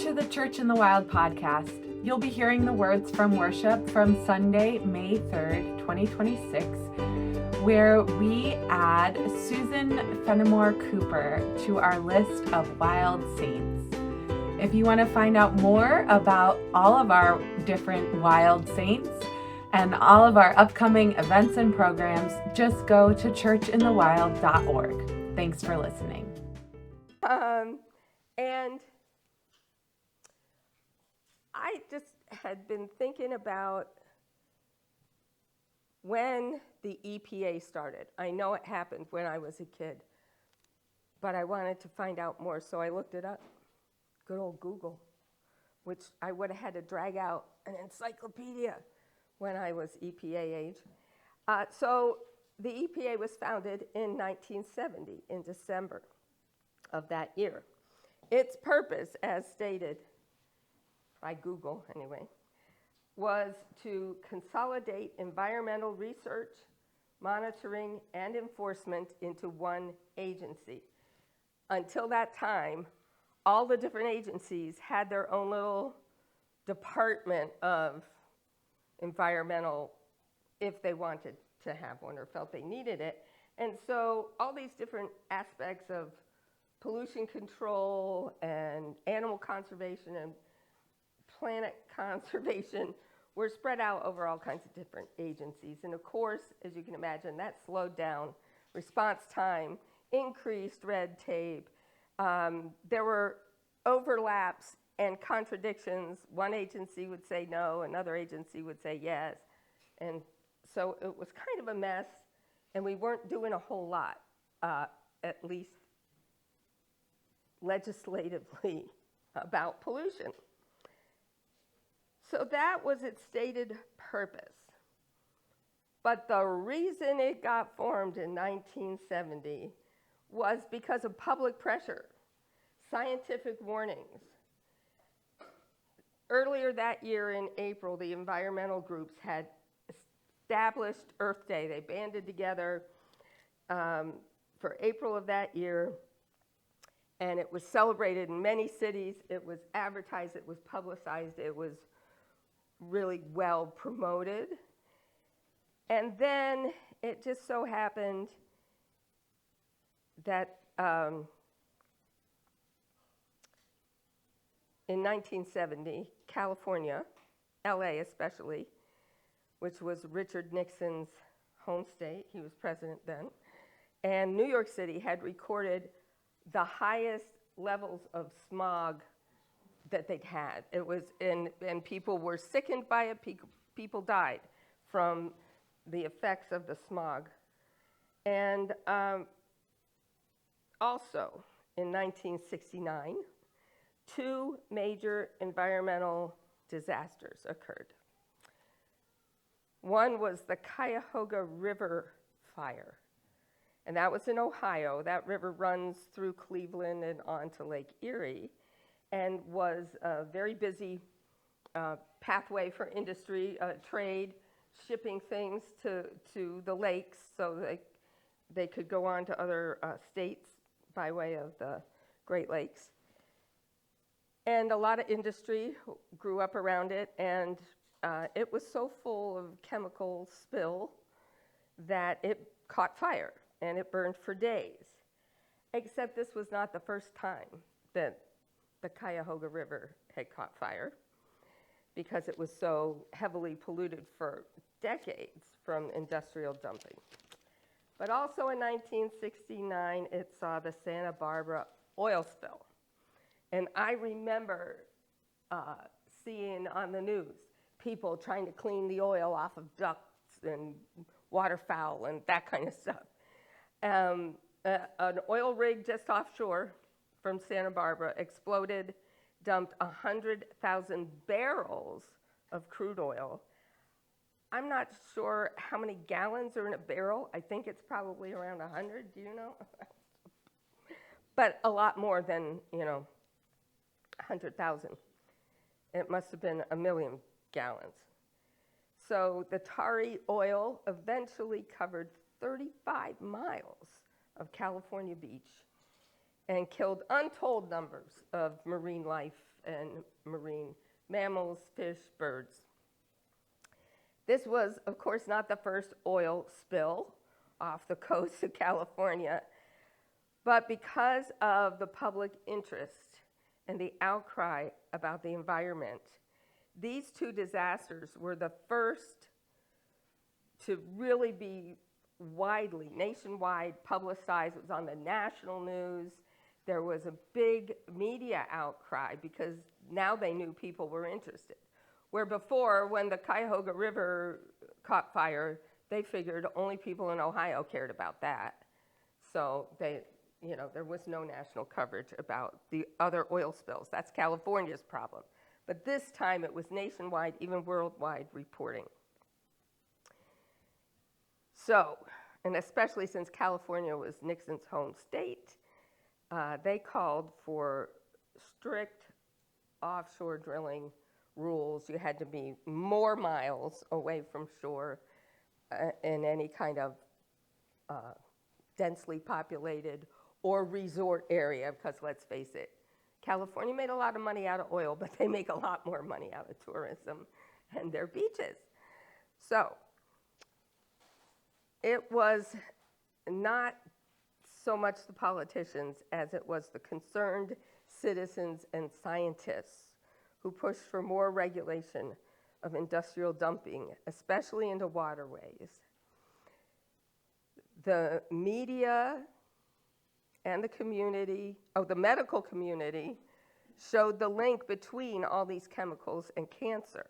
to the Church in the Wild podcast. You'll be hearing the words from worship from Sunday, May 3rd, 2026, where we add Susan Fenimore Cooper to our list of wild saints. If you want to find out more about all of our different wild saints and all of our upcoming events and programs, just go to churchinthewild.org. Thanks for listening. And I just had been thinking about when the EPA started. I know it happened when I was a kid, but I wanted to find out more, so I looked it up. Good old Google, which I would have had to drag out an encyclopedia when I was EPA age. So the EPA was founded in 1970, in December of that year. Its purpose, as stated by Google anyway, was to consolidate environmental research, monitoring, and enforcement into one agency. Until that time, all the different agencies had their own little department of environmental, if they wanted to have one or felt they needed it. And so all these different aspects of pollution control and animal conservation and planet conservation were spread out over all kinds of different agencies. And of course, as you can imagine, that slowed down response time, increased red tape. There were overlaps and contradictions. One agency would say no, another agency would say yes. And so it was kind of a mess, and we weren't doing a whole lot, at least legislatively, about pollution. So that was its stated purpose. But the reason it got formed in 1970 was because of public pressure, scientific warnings. Earlier that year in April, the environmental groups had established Earth Day. They banded together for April of that year, and it was celebrated in many cities. It was advertised, it was publicized, it was really well promoted. And then it just so happened that in 1970, California, LA especially, which was Richard Nixon's home state, he was president then, and New York City had recorded the highest levels of smog that they'd had. It was, and people were sickened by it, people died from the effects of the smog. And also, in 1969, two major environmental disasters occurred. One was the Cuyahoga River fire, and that was in Ohio. That river runs through Cleveland and onto Lake Erie, and was a very busy pathway for industry, trade, shipping things to the lakes so they could go on to other states by way of the Great Lakes. And a lot of industry grew up around it, and it was so full of chemical spill that it caught fire, and it burned for days. Except this was not the first time that the Cuyahoga River had caught fire, because it was so heavily polluted for decades from industrial dumping. But also in 1969, it saw the Santa Barbara oil spill. And I remember seeing on the news people trying to clean the oil off of ducks and waterfowl and that kind of stuff. An oil rig just offshore from Santa Barbara exploded, dumped 100,000 barrels of crude oil. I'm not sure how many gallons are in a barrel. I think it's probably around 100, do you know? But a lot more than, 100,000. It must have been 1 million gallons. So the tarry oil eventually covered 35 miles of California beach and killed untold numbers of marine life and marine mammals, fish, birds. This was, of course, not the first oil spill off the coast of California, but because of the public interest and the outcry about the environment, these two disasters were the first to really be widely, nationwide publicized. It was on the national news. There was a big media outcry because now they knew people were interested. Where before, when the Cuyahoga River caught fire, they figured only people in Ohio cared about that. So there was no national coverage about the other oil spills. That's California's problem. But this time it was nationwide, even worldwide reporting. So, and especially since California was Nixon's home state, they called for strict offshore drilling rules. You had to be more miles away from shore in any kind of densely populated or resort area, because let's face it, California made a lot of money out of oil, but they make a lot more money out of tourism and their beaches. So it was not so much the politicians as it was the concerned citizens and scientists who pushed for more regulation of industrial dumping, especially into waterways. The media and the community, the medical community, showed the link between all these chemicals and cancer.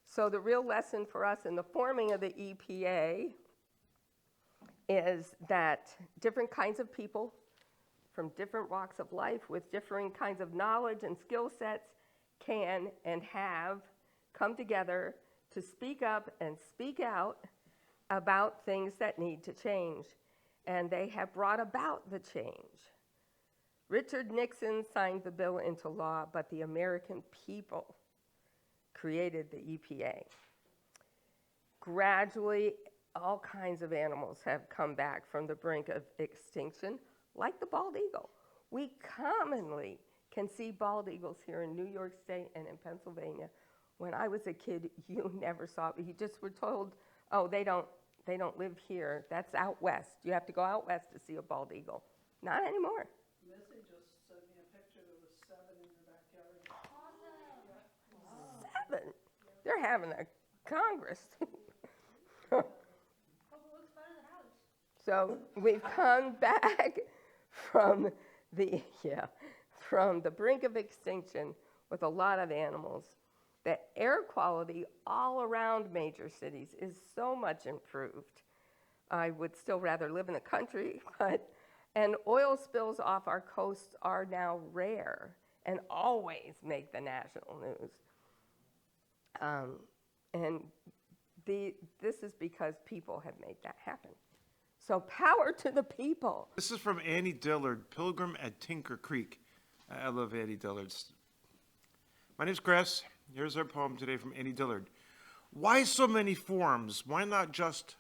So the real lesson for us in the forming of the EPA is that different kinds of people from different walks of life with differing kinds of knowledge and skill sets can and have come together to speak up and speak out about things that need to change. And they have brought about the change. Richard Nixon signed the bill into law, but the American people created the EPA. Gradually, all kinds of animals have come back from the brink of extinction, like the bald eagle. We commonly can see bald eagles here in New York State and in Pennsylvania. When I was a kid, you never saw it. You just were told, oh, they don't live here. That's out west. You have to go out west to see a bald eagle. Not anymore. Missy just sent me a picture. There was 7 in her backyard. Awesome. 7? They're having a congress. So we've come back from the brink of extinction with a lot of animals. The air quality all around major cities is so much improved. I would still rather live in the country, and oil spills off our coasts are now rare and always make the national news. This is because people have made that happen. So power to the people. This is from Annie Dillard, Pilgrim at Tinker Creek. I love Annie Dillard. My name's Chris. Here's our poem today from Annie Dillard. Why so many forms? Why not just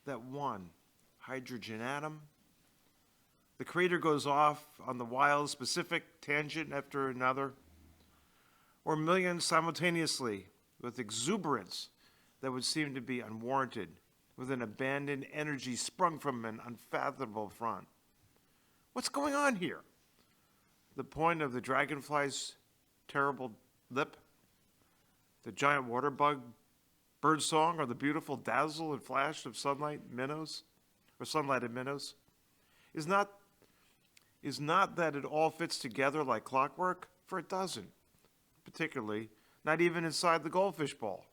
that one hydrogen atom? The creator goes off on the wild, specific tangent after another, or millions simultaneously with exuberance that would seem to be unwarranted, with an abandoned energy sprung from an unfathomable front. What's going on here? The point of the dragonfly's terrible lip, the giant water bug bird song, or the beautiful dazzle and flash of sunlighted minnows, is not that it all fits together like clockwork, for it doesn't, particularly not even inside the goldfish bowl.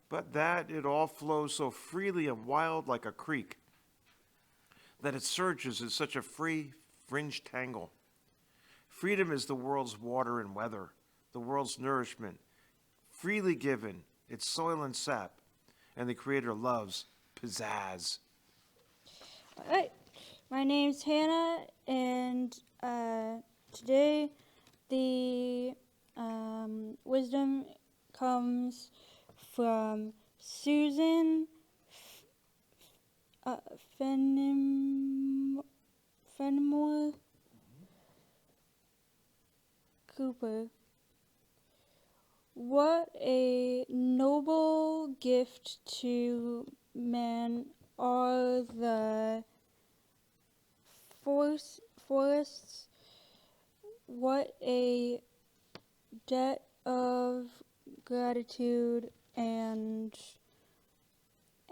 But that it all flows so freely and wild like a creek, that it surges in such a free, fringed tangle. Freedom is the world's water and weather, the world's nourishment, freely given, its soil and sap, and the Creator loves pizzazz. All right. My name's Hannah, and today the wisdom comes from Susan Fenimore Cooper. What a noble gift to man are the forests. What a debt of gratitude and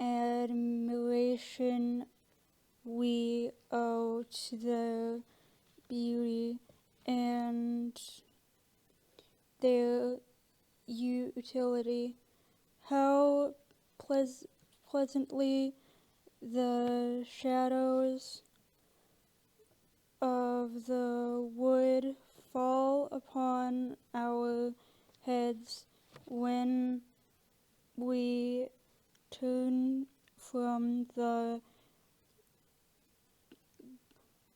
admiration we owe to their beauty and their utility. How pleasantly the shadows of the wood fall upon our heads when we turn from the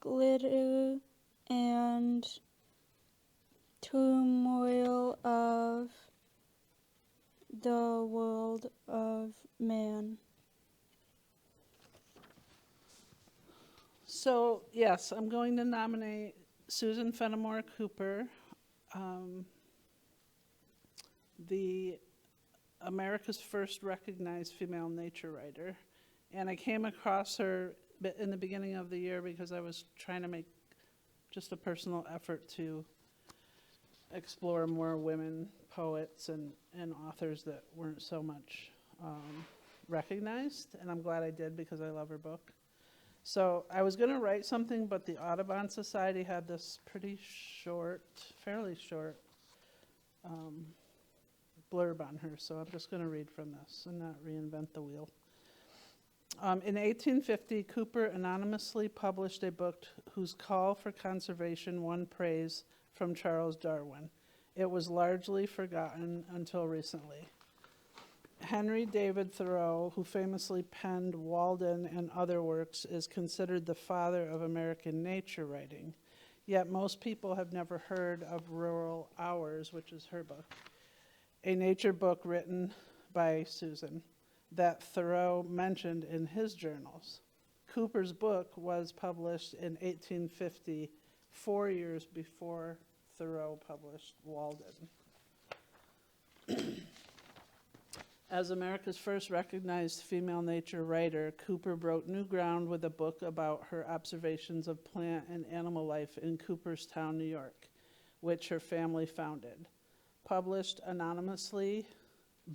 glitter and turmoil of the world of man. So, yes, I'm going to nominate Susan Fenimore Cooper, the America's first recognized female nature writer. And I came across her in the beginning of the year because I was trying to make just a personal effort to explore more women poets and authors that weren't so much recognized. And I'm glad I did because I love her book. So I was going to write something, but the Audubon Society had this pretty short, fairly short blurb on her. So I'm just going to read from this and not reinvent the wheel. In 1850, Cooper anonymously published a book whose call for conservation won praise from Charles Darwin. It was largely forgotten until recently. Henry David Thoreau, who famously penned Walden and other works, is considered the father of American nature writing. Yet most people have never heard of Rural Hours, which is her book, a nature book written by Susan that Thoreau mentioned in his journals. Cooper's book was published in 1850, 4 years before Thoreau published Walden. As America's first recognized female nature writer, Cooper broke new ground with a book about her observations of plant and animal life in Cooperstown, New York, which her family founded. Published anonymously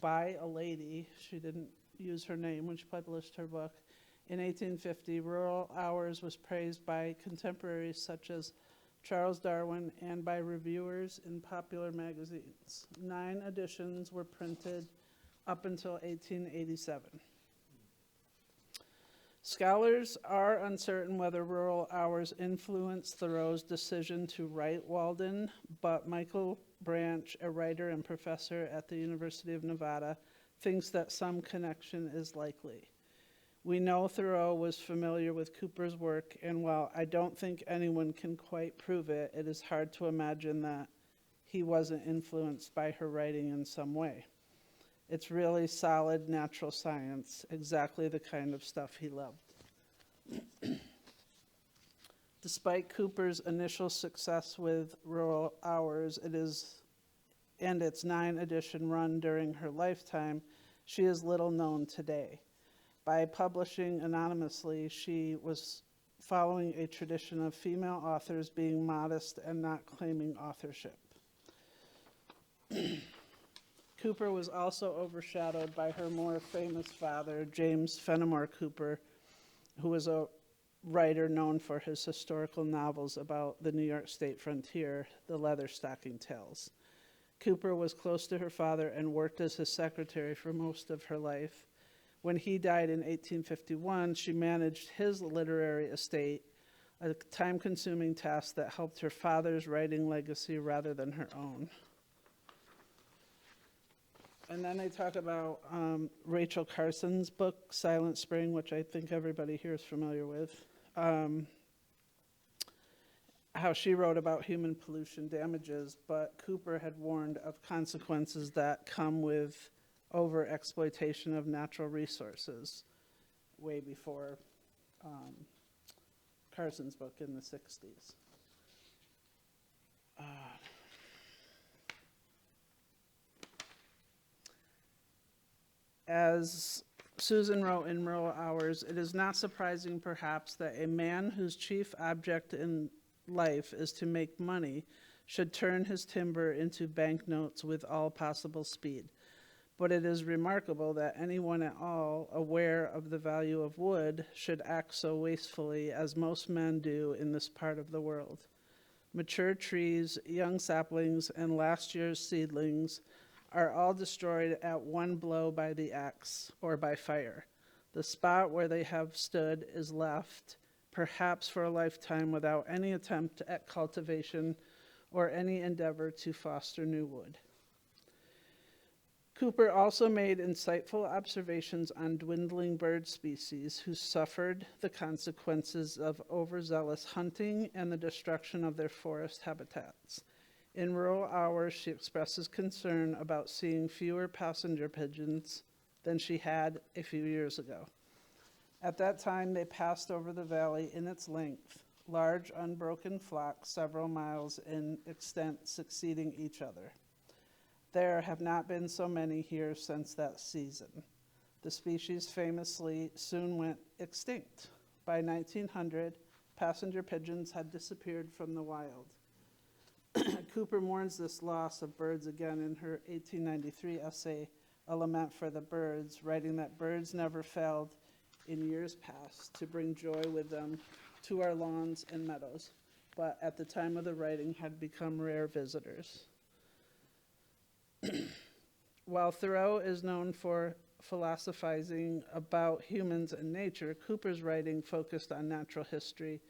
by a lady, she didn't use her name when she published her book, in 1850, Rural Hours was praised by contemporaries such as Charles Darwin and by reviewers in popular magazines. 9 editions were printed up until 1887. Scholars are uncertain whether Rural Hours influenced Thoreau's decision to write Walden, but Michael Branch, a writer and professor at the University of Nevada, thinks that some connection is likely. We know Thoreau was familiar with Cooper's work, and while I don't think anyone can quite prove it, it is hard to imagine that he wasn't influenced by her writing in some way. It's really solid natural science, exactly the kind of stuff he loved. Despite Cooper's initial success with Rural Hours, and its 9-edition run during her lifetime, she is little known today. By publishing anonymously, she was following a tradition of female authors being modest and not claiming authorship. Cooper was also overshadowed by her more famous father, James Fenimore Cooper, who was a writer known for his historical novels about the New York State frontier, the Leatherstocking Tales. Cooper was close to her father and worked as his secretary for most of her life. When he died in 1851, she managed his literary estate, a time-consuming task that helped her father's writing legacy rather than her own. And then they talk about Rachel Carson's book, Silent Spring, which I think everybody here is familiar with, how she wrote about human pollution damages, but Cooper had warned of consequences that come with over-exploitation of natural resources way before Carson's book in the 60s. As Susan wrote in Rural Hours, it is not surprising perhaps that a man whose chief object in life is to make money should turn his timber into banknotes with all possible speed. But it is remarkable that anyone at all aware of the value of wood should act so wastefully as most men do in this part of the world. Mature trees, young saplings, and last year's seedlings are all destroyed at one blow by the axe or by fire. The spot where they have stood is left, perhaps for a lifetime, without any attempt at cultivation or any endeavor to foster new wood. Cooper also made insightful observations on dwindling bird species who suffered the consequences of overzealous hunting and the destruction of their forest habitats. In Rural Hours, she expresses concern about seeing fewer passenger pigeons than she had a few years ago. At that time, they passed over the valley in its length, large unbroken flocks several miles in extent succeeding each other. There have not been so many here since that season. The species famously soon went extinct. By 1900, passenger pigeons had disappeared from the wild. Cooper mourns this loss of birds again in her 1893 essay, A Lament for the Birds, writing that birds never failed in years past to bring joy with them to our lawns and meadows, but at the time of the writing had become rare visitors. While Thoreau is known for philosophizing about humans and nature, Cooper's writing focused on natural history,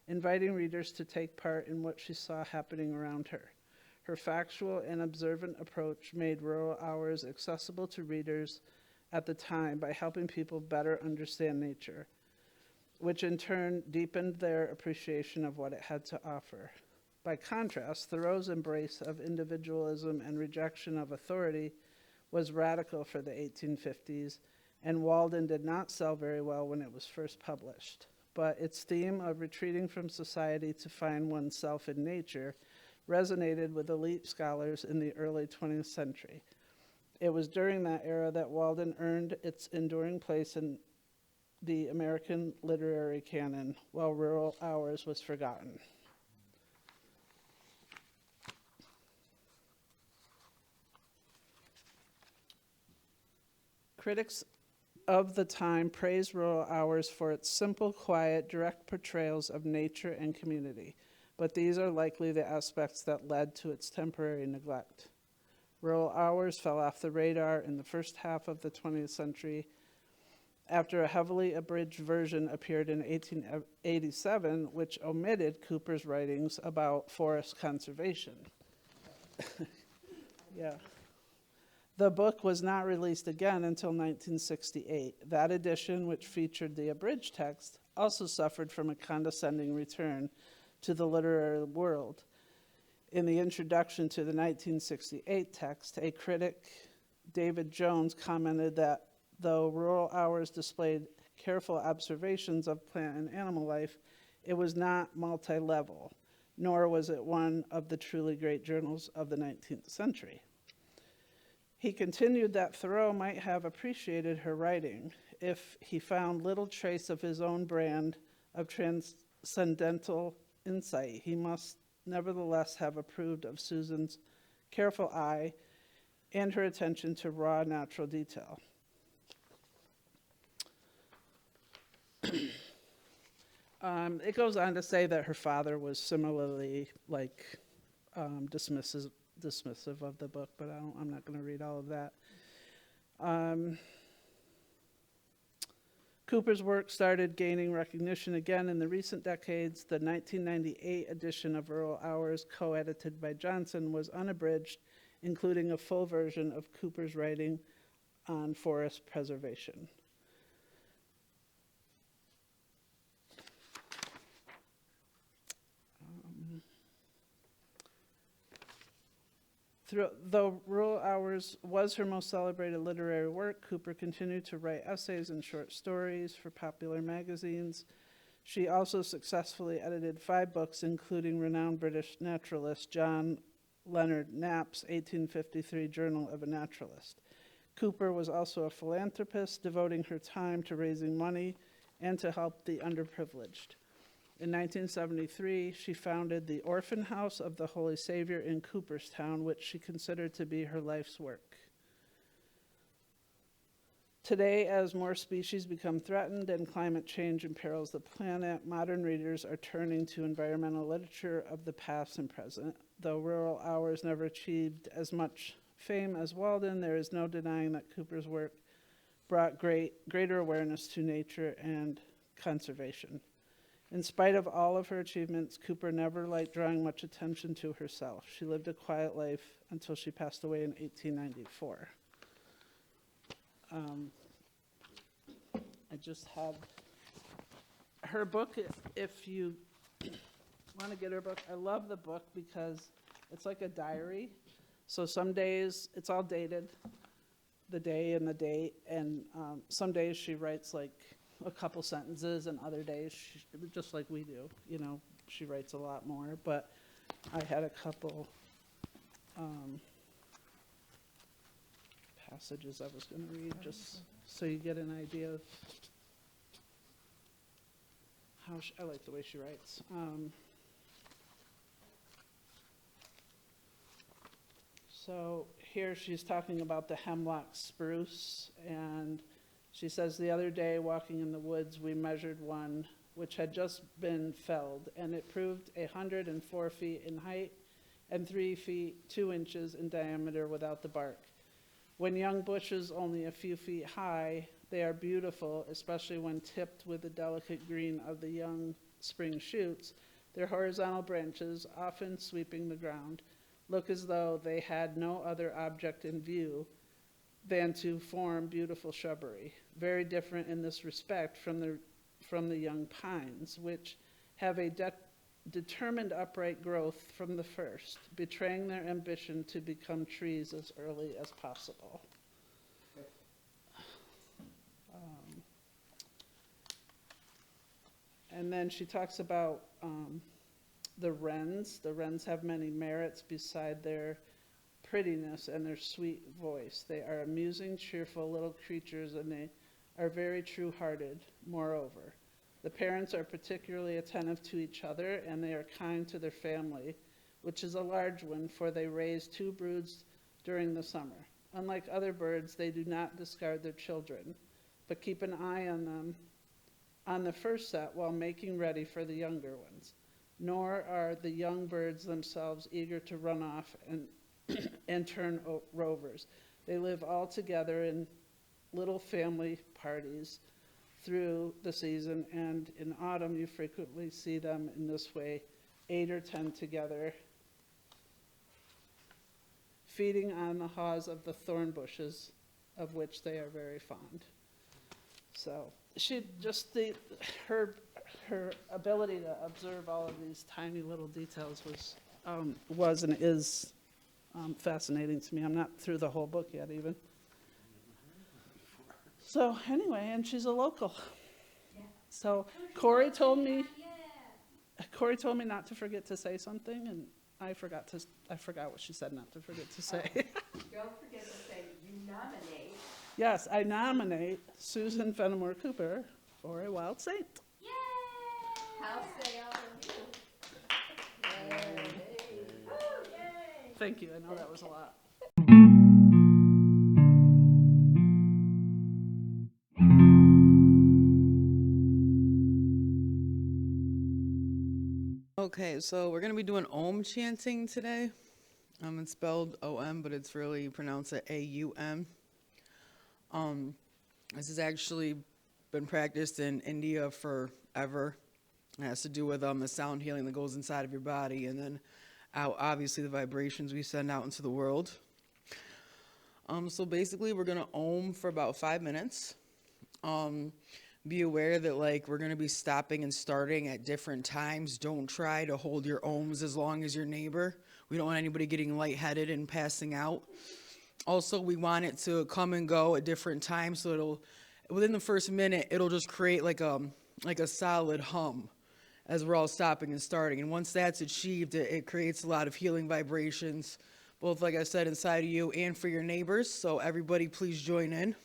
inviting readers to take part in what she saw happening around her. Her factual and observant approach made Rural Hours accessible to readers at the time by helping people better understand nature, which in turn deepened their appreciation of what it had to offer. By contrast, Thoreau's embrace of individualism and rejection of authority was radical for the 1850s, and Walden did not sell very well when it was first published. But its theme of retreating from society to find oneself in nature resonated with elite scholars in the early 20th century. It was during that era that Walden earned its enduring place in the American literary canon, while Rural Hours was forgotten. Critics of the time praised Rural Hours for its simple, quiet, direct portrayals of nature and community, but these are likely the aspects that led to its temporary neglect. Rural Hours fell off the radar in the first half of the 20th century after a heavily abridged version appeared in 1887, which omitted Cooper's writings about forest conservation. Yeah. The book was not released again until 1968. That edition, which featured the abridged text, also suffered from a condescending return to the literary world. In the introduction to the 1968 text, a critic, David Jones, commented that though Rural Hours displayed careful observations of plant and animal life, it was not multi-level, nor was it one of the truly great journals of the 19th century. He continued that Thoreau might have appreciated her writing if he found little trace of his own brand of transcendental insight. He must nevertheless have approved of Susan's careful eye and her attention to raw natural detail. It goes on to say that her father was similarly dismissive of the book, but I'm not going to read all of that. Cooper's work started gaining recognition again in the recent decades. The 1998 edition of Rural Hours, co-edited by Johnson, was unabridged, including a full version of Cooper's writing on forest preservation. Though Rural Hours was her most celebrated literary work, Cooper continued to write essays and short stories for popular magazines. She also successfully edited 5 books, including renowned British naturalist John Leonard Knapp's 1853 Journal of a Naturalist. Cooper was also a philanthropist, devoting her time to raising money and to help the underprivileged. In 1973, she founded the Orphan House of the Holy Savior in Cooperstown, which she considered to be her life's work. Today, as more species become threatened and climate change imperils the planet, modern readers are turning to environmental literature of the past and present. Though Rural Hours never achieved as much fame as Walden, there is no denying that Cooper's work brought greater awareness to nature and conservation. In spite of all of her achievements, Cooper never liked drawing much attention to herself. She lived a quiet life until she passed away in 1894. I just have her book. If you want to get her book, I love the book because it's like a diary. So some days it's all dated, the day and the date, and some days she writes like a couple sentences, and other days, just like we do, she writes a lot more. But I had a couple passages I was going to read, just so you get an idea of how I like the way she writes. So here she's talking about the hemlock spruce, and she says, the other day walking in the woods, we measured one which had just been felled, and it proved 104 feet in height and 3 feet 2 inches in diameter without the bark. When young bushes only a few feet high, they are beautiful, especially when tipped with the delicate green of the young spring shoots. Their horizontal branches, often sweeping the ground, look as though they had no other object in view than to form beautiful shrubbery, very different in this respect from the young pines, which have a determined upright growth from the first, betraying their ambition to become trees as early as possible. And then she talks about the wrens. The wrens have many merits beside their prettiness and their sweet voice. They are amusing, cheerful little creatures, and they are very true-hearted, moreover. The parents are particularly attentive to each other, and they are kind to their family, which is a large one, for they raise 2 broods during the summer. Unlike other birds, they do not discard their children, but keep an eye on them on the first set while making ready for the younger ones. Nor are the young birds themselves eager to run off and turn rovers. They live all together in little family parties through the season, and in autumn you frequently see them in this way, 8 or 10 together, feeding on the haws of the thorn bushes, of which they are very fond. So she just her ability to observe all of these tiny little details was and is fascinating to me. I'm not through the whole book yet, even. So anyway, and she's a local. Yeah. So Corey told me not to forget to say something, and I forgot what she said not to forget to say. Don't forget to say you nominate. Yes, I nominate Susan Fenimore Cooper for a Wild Saint. Yay! How say all of you? Yay! Oh, yay! Thank you. I know that was a lot. Okay, so we're going to be doing Om chanting today. It's spelled O-M, but it's really pronounced A-U-M. This has actually been practiced in India forever. It has to do with the sound healing that goes inside of your body, and then obviously the vibrations we send out into the world. So basically we're going to Om for about 5 minutes. Be aware that we're going to be stopping and starting at different times. Don't try to hold your Oms as long as your neighbor. We don't want anybody getting lightheaded and passing out. Also, we want it to come and go at different times, so within the first minute, it'll just create like a solid hum as we're all stopping and starting. And once that's achieved, it creates a lot of healing vibrations, both, like I said, inside of you and for your neighbors. So everybody, please join in.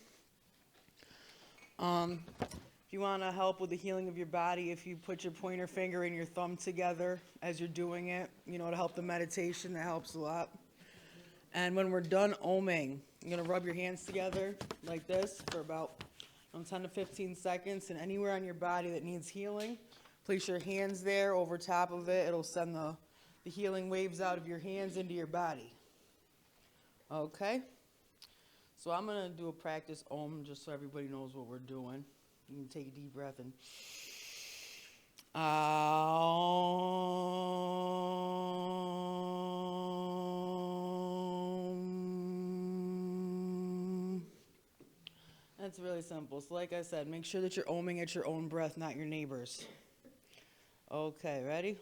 If you want to help with the healing of your body, if you put your pointer finger and your thumb together as you're doing it, you know, to help the meditation, that helps a lot. And when we're done oming, you're going to rub your hands together like this for about 10 to 15 seconds. And anywhere on your body that needs healing, place your hands there over top of it. It'll send the healing waves out of your hands into your body. Okay? So I'm going to do a practice om just so everybody knows what we're doing. You can take a deep breath and That's really simple. So like I said, make sure that you're oming at your own breath, not your neighbor's. Okay, ready?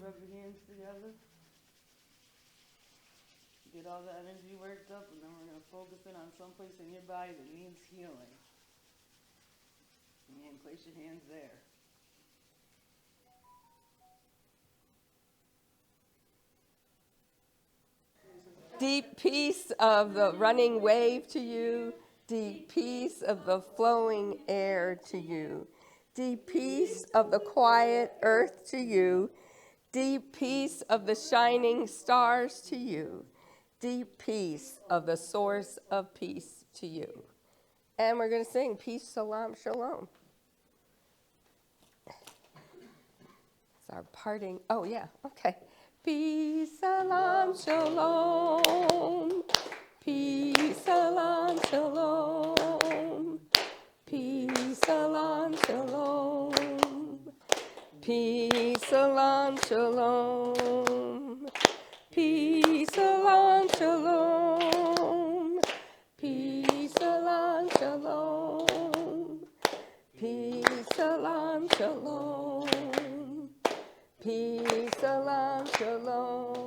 Rub your hands together. Get all the energy worked up, and then we're going to focus in on some place in your body that needs healing. And place your hands there. Deep peace of the running wave to you. Deep peace of the flowing air to you. Deep peace of the quiet earth to you. Deep peace of the shining stars to you. Deep peace of the source of peace to you. And we're going to sing Peace, Salam, Shalom. It's our parting. Oh, yeah, okay. Peace, salam, shalom. Peace, salam, shalom. Peace, salam, shalom. Peace, salam, shalom. Peace, salam, shalom. Peace, salam, shalom. Peace, salam, shalom. Peace, salam, shalom.